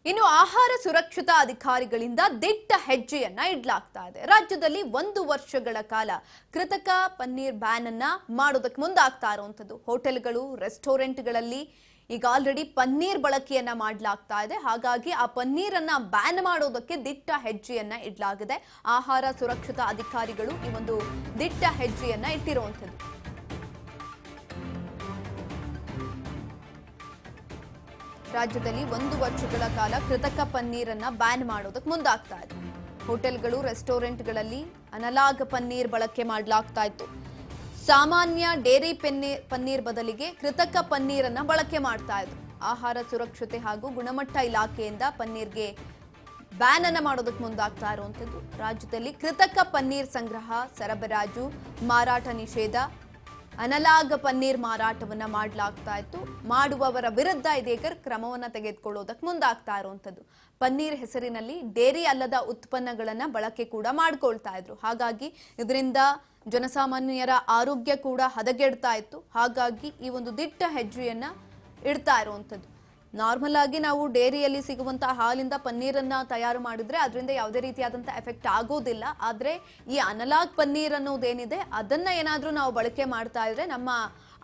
ಇನ್ನು ಆಹಾರ ಸುರಕ್ಷತಾ ಅಧಿಕಾರಿಗಳಿಂದ ದಿಟ್ಟ ಹೆಜ್ಜೆಯನ್ನ ಇಡಲಾಗ್ತಾ ಇದೆ. ರಾಜ್ಯದಲ್ಲಿ 1 ವರ್ಷಗಳ ಕಾಲ ಕೃತಕ ಪನ್ನೀರ್ ಬ್ಯಾನ್ ಅನ್ನ ಮಾಡೋದಕ್ಕೆ ಮುಂದಾಗ್ತಾ ಇರುವಂತದ್ದು. ಹೋಟೆಲ್ಗಳು, ರೆಸ್ಟೋರೆಂಟ್ಗಳಲ್ಲಿ ಈಗ ಆಲ್ರೆಡಿ ಪನ್ನೀರ್ ಬಳಕೆಯನ್ನ ಮಾಡಲಾಗ್ತಾ ಇದೆ. ಹಾಗಾಗಿ ಆ ಪನ್ನೀರನ್ನ ಬ್ಯಾನ್ ಮಾಡೋದಕ್ಕೆ ದಿಟ್ಟ ಹೆಜ್ಜೆಯನ್ನ ಇಡಲಾಗಿದೆ. ಆಹಾರ ಸುರಕ್ಷತಾ ಅಧಿಕಾರಿಗಳು ಈ ಒಂದು ದಿಟ್ಟ ಹೆಜ್ಜೆಯನ್ನ ಇಟ್ಟಿರುವಂತದ್ದು. ರಾಜ್ಯದಲ್ಲಿ 1 ವರ್ಷಗಳ ಕಾಲ ಕೃತಕ ಪನ್ನೀರನ್ನ ಬ್ಯಾನ್ ಮಾಡೋದಕ್ಕೆ ಮುಂದಾಗ್ತಾ ಇದೆ. ಹೋಟೆಲ್ಗಳು, ರೆಸ್ಟೋರೆಂಟ್ಗಳಲ್ಲಿ ಅನಲಾಗ್ ಪನ್ನೀರ್ ಬಳಕೆ ಮಾಡಲಾಗ್ತಾ ಇತ್ತು. ಸಾಮಾನ್ಯ ಡೇರಿ ಪನ್ನೀರ್ ಬದಲಿಗೆ ಕೃತಕ ಪನ್ನೀರನ್ನ ಬಳಕೆ ಮಾಡ್ತಾ ಇದ್ರು. ಆಹಾರ ಸುರಕ್ಷತೆ ಹಾಗೂ ಗುಣಮಟ್ಟ ಇಲಾಖೆಯಿಂದ ಪನ್ನೀರ್ಗೆ ಬ್ಯಾನ್ ಅನ್ನ ಮಾಡೋದಕ್ಕೆ ಮುಂದಾಗ್ತಾ ಇರುವಂತದ್ದು. ರಾಜ್ಯದಲ್ಲಿ ಕೃತಕ ಪನ್ನೀರ್ ಸಂಗ್ರಹ, ಸರಬರಾಜು, ಮಾರಾಟ ನಿಷೇಧ, ಅನಲಾಗ್ ಪನ್ನೀರ್ ಮಾರಾಟವನ್ನ ಮಾಡಲಾಗ್ತಾ ಇತ್ತು. ಮಾಡುವವರ ವಿರುದ್ಧ ಇದೀಗ ಕ್ರಮವನ್ನ ತೆಗೆದುಕೊಳ್ಳೋದಕ್ಕೆ ಮುಂದಾಗ್ತಾ ಇರುವಂತದ್ದು. ಪನ್ನೀರ್ ಹೆಸರಿನಲ್ಲಿ ಡೇರಿ ಅಲ್ಲದ ಉತ್ಪನ್ನಗಳನ್ನ ಬಳಕೆ ಕೂಡ ಮಾಡ್ಕೊಳ್ತಾ ಇದ್ರು. ಹಾಗಾಗಿ ಇದರಿಂದ ಜನಸಾಮಾನ್ಯರ ಆರೋಗ್ಯ ಕೂಡ ಹದಗೆಡ್ತಾ ಇತ್ತು. ಹಾಗಾಗಿ ಈ ಒಂದು ದಿಟ್ಟ ಹೆಜ್ಜೆಯನ್ನ ಇಡ್ತಾ ಇರುವಂತದ್ದು. ನಾರ್ಮಲ್ ಆಗಿ ನಾವು ಡೇರಿಯಲ್ಲಿ ಸಿಗುವಂತಹ ಹಾಲಿಂದ ಪನ್ನೀರನ್ನ ತಯಾರು ಮಾಡಿದ್ರೆ ಅದರಿಂದ ಯಾವುದೇ ರೀತಿಯಾದಂತಹ ಎಫೆಕ್ಟ್ ಆಗೋದಿಲ್ಲ. ಆದ್ರೆ ಈ ಅನಲಾಗ್ ಪನ್ನೀರ್ ಅನ್ನೋದೇನಿದೆ ಅದನ್ನ ಏನಾದ್ರೂ ನಾವು ಬಳಕೆ ಮಾಡ್ತಾ ಇದ್ರೆ ನಮ್ಮ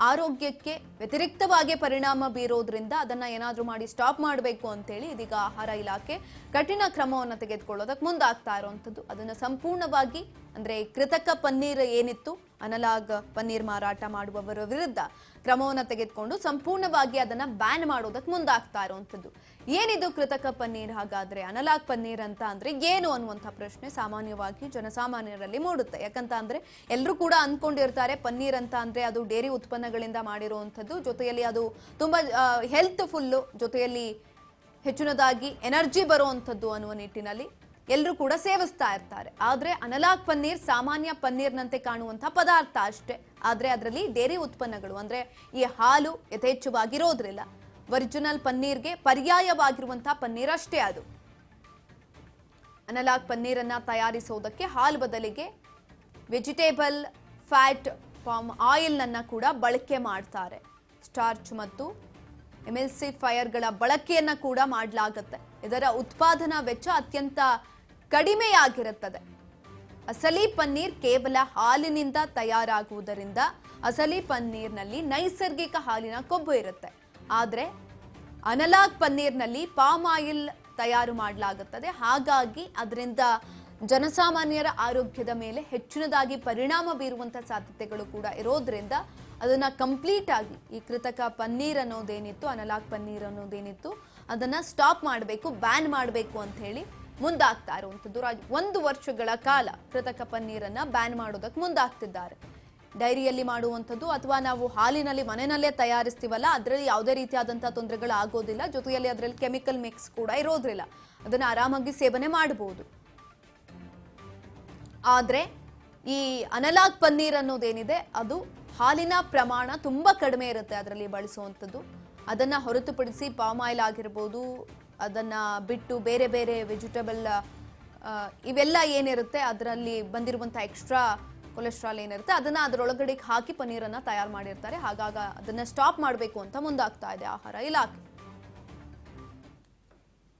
ಆರೋಗ್ಯಕ್ಕೆ ವ್ಯತಿರಿಕ್ತವಾಗಿ ಪರಿಣಾಮ ಬೀರೋದ್ರಿಂದ ಅದನ್ನ ಏನಾದ್ರೂ ಮಾಡಿ ಸ್ಟಾಪ್ ಮಾಡಬೇಕು ಅಂತೇಳಿ ಇದೀಗ ಆಹಾರ ಇಲಾಖೆ ಕಠಿಣ ಕ್ರಮವನ್ನು ತೆಗೆದುಕೊಳ್ಳೋದಕ್ಕೆ ಮುಂದಾಗ್ತಾ ಇರುವಂತದ್ದು. ಅದನ್ನ ಸಂಪೂರ್ಣವಾಗಿ ಅಂದ್ರೆ ಕೃತಕ ಪನ್ನೀರ್ ಏನಿತ್ತು, ಅನಲಾಗ್ ಪನ್ನೀರ್ ಮಾರಾಟ ಮಾಡುವವರ ವಿರುದ್ಧ ಕ್ರಮವನ್ನು ತೆಗೆದುಕೊಂಡು ಸಂಪೂರ್ಣವಾಗಿ ಅದನ್ನ ಬ್ಯಾನ್ ಮಾಡೋದಕ್ಕೆ ಮುಂದಾಗ್ತಾ ಇರುವಂತದ್ದು. ಏನಿದು ಕೃತಕ ಪನ್ನೀರ್, ಹಾಗಾದ್ರೆ ಅನಲಾಗ್ ಪನ್ನೀರ್ ಅಂತ ಅಂದ್ರೆ ಏನು ಅನ್ನುವಂಥ ಪ್ರಶ್ನೆ ಸಾಮಾನ್ಯವಾಗಿ ಜನಸಾಮಾನ್ಯರಲ್ಲಿ ಮೂಡುತ್ತೆ. ಯಾಕಂತ ಅಂದ್ರೆ ಎಲ್ಲರೂ ಕೂಡ ಅಂದ್ಕೊಂಡಿರ್ತಾರೆ ಪನ್ನೀರ್ ಅಂತ ಅಂದ್ರೆ ಅದು ಡೇರಿ ಉತ್ಪನ್ನಗಳಿಂದ ಮಾಡಿರುವಂಥದ್ದು, ಜೊತೆಯಲ್ಲಿ ಅದು ತುಂಬಾ ಹೆಲ್ತ್ಫುಲ್, ಜೊತೆಯಲ್ಲಿ ಹೆಚ್ಚಿನದಾಗಿ ಎನರ್ಜಿ ಬರುವಂಥದ್ದು ಅನ್ನುವ ನಿಟ್ಟಿನಲ್ಲಿ ಎಲ್ಲರೂ ಕೂಡ ಸೇವಿಸ್ತಾ ಇರ್ತಾರೆ. ಆದ್ರೆ ಅನಲಾಗ್ ಪನ್ನೀರ್ ಸಾಮಾನ್ಯ ಪನ್ನೀರ್ನಂತೆ ಕಾಣುವಂತಹ ಪದಾರ್ಥ ಅಷ್ಟೇ. ಆದ್ರೆ ಅದರಲ್ಲಿ ಡೇರಿ ಉತ್ಪನ್ನಗಳು ಅಂದ್ರೆ ಈ ಹಾಲು ಯಥೇಚ್ಛವಾಗಿರೋದ್ರಿಲ್ಲ. ಒರಿಜಿನಲ್ ಪನ್ನೀರ್ಗೆ ಪರ್ಯಾಯವಾಗಿರುವಂತಹ ಪನ್ನೀರ್ ಅಷ್ಟೇ ಅದು. ಅನಲಾಗ್ ಪನ್ನೀರನ್ನ ತಯಾರಿಸೋದಕ್ಕೆ ಹಾಲು ಬದಲಿಗೆ ವೆಜಿಟೇಬಲ್ ಫ್ಯಾಟ್ ಪಾಮ್ ಆಯಿಲ್ ಅನ್ನ ಕೂಡ ಬಳಕೆ ಮಾಡ್ತಾರೆ. ಸ್ಟಾರ್ಚ್ ಮತ್ತು ಎಮಿಲ್ಸಿಫೈಯರ್ಗಳ ಬಳಕೆಯನ್ನ ಕೂಡ ಮಾಡಲಾಗುತ್ತೆ. ಇದರ ಉತ್ಪಾದನಾ ವೆಚ್ಚ ಅತ್ಯಂತ ಕಡಿಮೆಯಾಗಿರುತ್ತದೆ. ಅಸಲಿ ಪನ್ನೀರ್ ಕೇವಲ ಹಾಲಿನಿಂದ ತಯಾರಾಗುವುದರಿಂದ ಅಸಲಿ ಪನ್ನೀರ್ನಲ್ಲಿ ನೈಸರ್ಗಿಕ ಹಾಲಿನ ಕೊಬ್ಬು ಇರುತ್ತೆ. ಆದ್ರೆ ಅನಲಾಗ್ ಪನ್ನೀರ್ನಲ್ಲಿ ಪಾಮ್ ಆಯಿಲ್ ತಯಾರು ಮಾಡಲಾಗುತ್ತದೆ. ಹಾಗಾಗಿ ಅದರಿಂದ ಜನಸಾಮಾನ್ಯರ ಆರೋಗ್ಯದ ಮೇಲೆ ಹೆಚ್ಚಿನದಾಗಿ ಪರಿಣಾಮ ಬೀರುವಂತಹ ಸಾಧ್ಯತೆಗಳು ಕೂಡ ಇರೋದ್ರಿಂದ ಅದನ್ನ ಕಂಪ್ಲೀಟ್ ಆಗಿ ಈ ಕೃತಕ ಪನ್ನೀರ್ ಅನ್ನೋದೇನಿತ್ತು, ಅನಲಾಗ್ ಪನ್ನೀರ್ ಅನ್ನೋದೇನಿತ್ತು ಅದನ್ನ ಸ್ಟಾಪ್ ಮಾಡಬೇಕು, ಬ್ಯಾನ್ ಮಾಡಬೇಕು ಅಂತ ಹೇಳಿ ಮುಂದಾಗ್ತಾ ಇರುವಂತದ್ದು. 1 ವರ್ಷಗಳ ಕಾಲ ಕೃತಕ ಪನ್ನೀರನ್ನ ಬ್ಯಾನ್ ಮಾಡೋದಕ್ಕೆ ಮುಂದಾಗ್ತಿದ್ದಾರೆ. ಡೈರಿಯಲ್ಲಿ ಮಾಡುವಂಥದ್ದು ಅಥವಾ ನಾವು ಹಾಲಿನಲ್ಲಿ ಮನೆಯಲ್ಲೇ ತಯಾರಿಸ್ತೀವಲ್ಲ ಅದರಲ್ಲಿ ಯಾವುದೇ ರೀತಿಯಾದಂತಹ ತೊಂದರೆಗಳು ಆಗೋದಿಲ್ಲ. ಜೊತೆಯಲ್ಲಿ ಅದರಲ್ಲಿ ಕೆಮಿಕಲ್ ಮಿಕ್ಸ್ ಕೂಡ ಇರೋದ್ರಿಲ್ಲ. ಅದನ್ನ ಆರಾಮಾಗಿ ಸೇವನೆ ಮಾಡಬಹುದು. ಆದ್ರೆ ಈ ಅನಲಾಗ್ ಪನ್ನೀರ್ ಅನ್ನೋದೇನಿದೆ ಅದು ಹಾಲಿನ ಪ್ರಮಾಣ ತುಂಬಾ ಕಡಿಮೆ ಇರುತ್ತೆ ಅದರಲ್ಲಿ ಬಳಸುವಂಥದ್ದು. ಅದನ್ನ ಹೊರತುಪಡಿಸಿ ಪಾಮ್ ಆಯಿಲ್ ಆಗಿರ್ಬೋದು, ಅದನ್ನ ಬಿಟ್ಟು ಬೇರೆ ಬೇರೆ ವೆಜಿಟೇಬಲ್ ಇವೆಲ್ಲ ಏನಿರುತ್ತೆ ಅದರಲ್ಲಿ ಬಂದಿರುವಂಥ ಎಕ್ಸ್ಟ್ರಾ ಕೊಲೆಸ್ಟ್ರಾಲ್ ಏನಿರುತ್ತೆ ಅದನ್ನ ಅದರೊಳಗಡೆ ಹಾಕಿ ಪನ್ನೀರನ್ನ ತಯಾರು ಮಾಡಿರ್ತಾರೆ. ಹಾಗಾಗಿ ಅದನ್ನ ಸ್ಟಾಪ್ ಮಾಡಬೇಕು ಅಂತ ಮುಂದಾಗ್ತಾ ಇದೆ ಆಹಾರ ಇಲಾಖೆ.